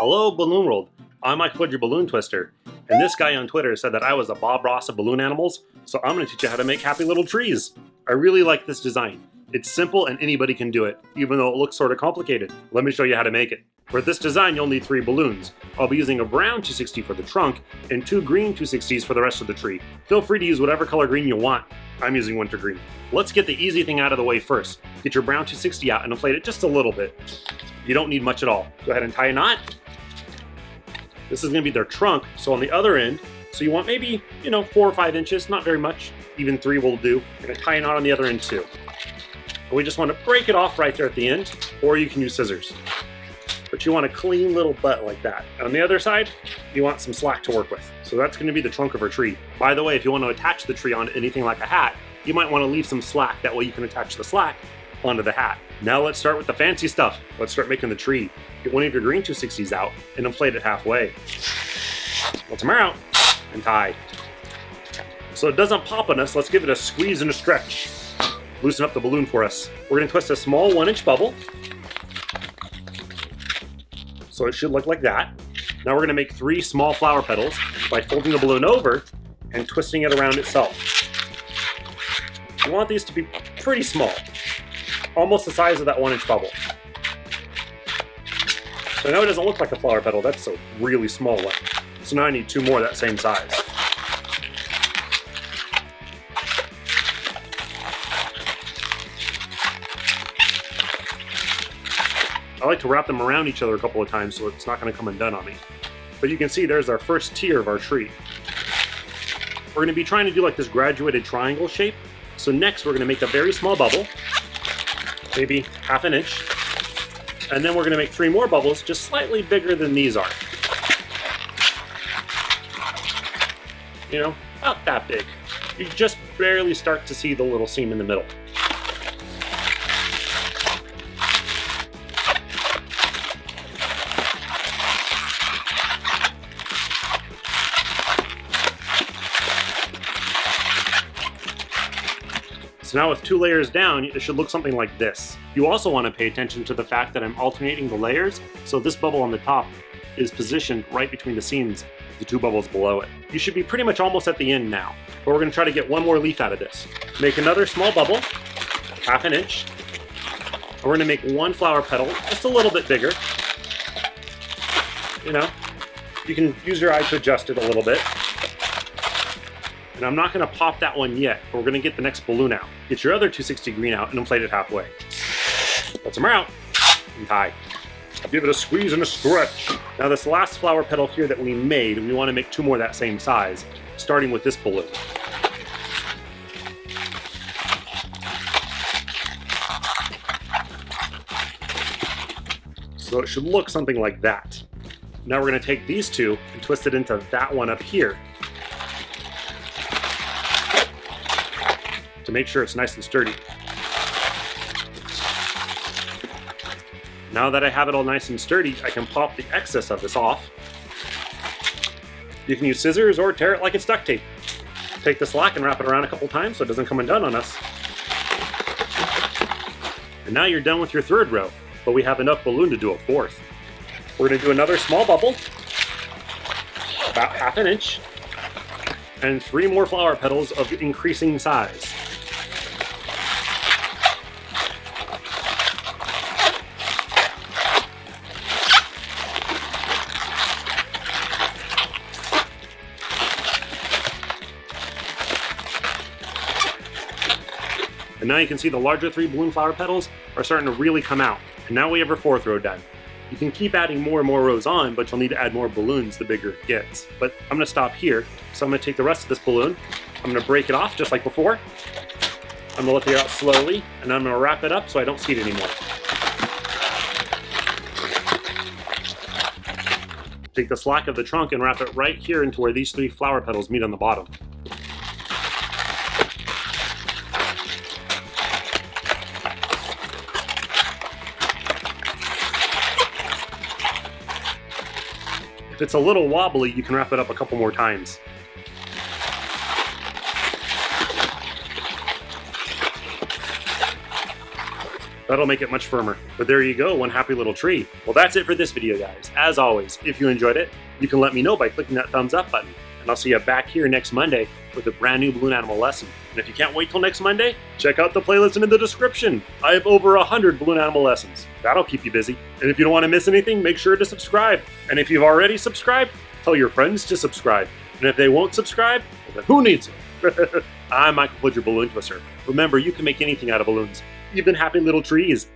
Hello, Balloon World. I'm Mike Wood, your balloon twister, and this guy on Twitter said that I was a Bob Ross of balloon animals, so I'm going to teach you how to make happy little trees. I really like this design. It's simple and anybody can do it, even though it looks sort of complicated. Let me show you how to make it. For this design, you'll need 3 balloons. I'll be using a brown 260 for the trunk and 2 green 260s for the rest of the tree. Feel free to use whatever color green you want. I'm using winter green. Let's get the easy thing out of the way first. Get your brown 260 out and inflate it just a little bit. You don't need much at all. Go ahead and tie a knot. This is going to be their trunk, so on the other end, so you want maybe, 4 or 5 inches, not very much. Even 3 will do. You're going to tie a knot on the other end too. And we just want to break it off right there at the end, or you can use scissors. But you want a clean little butt like that. And on the other side, you want some slack to work with. So that's going to be the trunk of our tree. By the way, if you want to attach the tree onto anything like a hat, you might want to leave some slack. That way you can attach the slack onto the hat. Now let's start with the fancy stuff. Let's start making the tree. Get one of your green 260s out and inflate it halfway. Let them out and tie. So it doesn't pop on us, let's give it a squeeze and a stretch. Loosen up the balloon for us. We're going to twist a small 1-inch bubble. So it should look like that. Now we're going to make 3 small flower petals by folding the balloon over and twisting it around itself. You want these to be pretty small, almost the size of that 1-inch bubble. So now it doesn't look like a flower petal, that's a really small one. So now I need 2 more that same size. I like to wrap them around each other a couple of times so it's not going to come undone on me. But you can see there's our first tier of our tree. We're going to be trying to do like this graduated triangle shape. So next we're going to make a very small bubble, maybe 1/2 inch. And then we're going to make 3 more bubbles just slightly bigger than these are. About that big. You just barely start to see the little seam in the middle. So now with 2 layers down, it should look something like this. You also want to pay attention to the fact that I'm alternating the layers, so this bubble on the top is positioned right between the seams of the 2 bubbles below it. You should be pretty much almost at the end now, but we're going to try to get 1 more leaf out of this. Make another small bubble, 1/2 inch. And we're going to make 1 flower petal, just a little bit bigger. You can use your eye to adjust it a little bit. And I'm not going to pop that one yet, but we're going to get the next balloon out. Get your other 260 green out and inflate it halfway. Let them out and tie. Give it a squeeze and a stretch. Now this last flower petal here that we made, we want to make 2 more that same size, starting with this balloon. So it should look something like that. Now we're going to take these 2 and twist it into that one up here, to make sure it's nice and sturdy. Now that I have it all nice and sturdy, I can pop the excess of this off. You can use scissors or tear it like it's duct tape. Take the slack and wrap it around a couple times so it doesn't come undone on us. And now you're done with your 3rd row, but we have enough balloon to do a 4th. We're going to do another small bubble, about 1/2 inch, and 3 more flower petals of increasing size. And now you can see the larger 3 balloon flower petals are starting to really come out. And now we have our 4th row done. You can keep adding more and more rows on, but you'll need to add more balloons the bigger it gets. But I'm going to stop here. So I'm going to take the rest of this balloon, I'm going to break it off just like before. I'm going to let the air out slowly, and I'm going to wrap it up so I don't see it anymore. Take the slack of the trunk and wrap it right here into where these 3 flower petals meet on the bottom. If it's a little wobbly, you can wrap it up a couple more times. That'll make it much firmer. But there you go, one happy little tree. Well, that's it for this video, guys. As always, if you enjoyed it, you can let me know by clicking that thumbs up button. And I'll see you back here next Monday with a brand new balloon animal lesson. And if you can't wait till next Monday, check out the playlist in the description. I have over 100 balloon animal lessons. That'll keep you busy. And if you don't want to miss anything, make sure to subscribe. And if you've already subscribed, tell your friends to subscribe. And if they won't subscribe, well, then who needs it? I'm Michael Foliage, your balloon twister. Remember, you can make anything out of balloons, even happy little trees.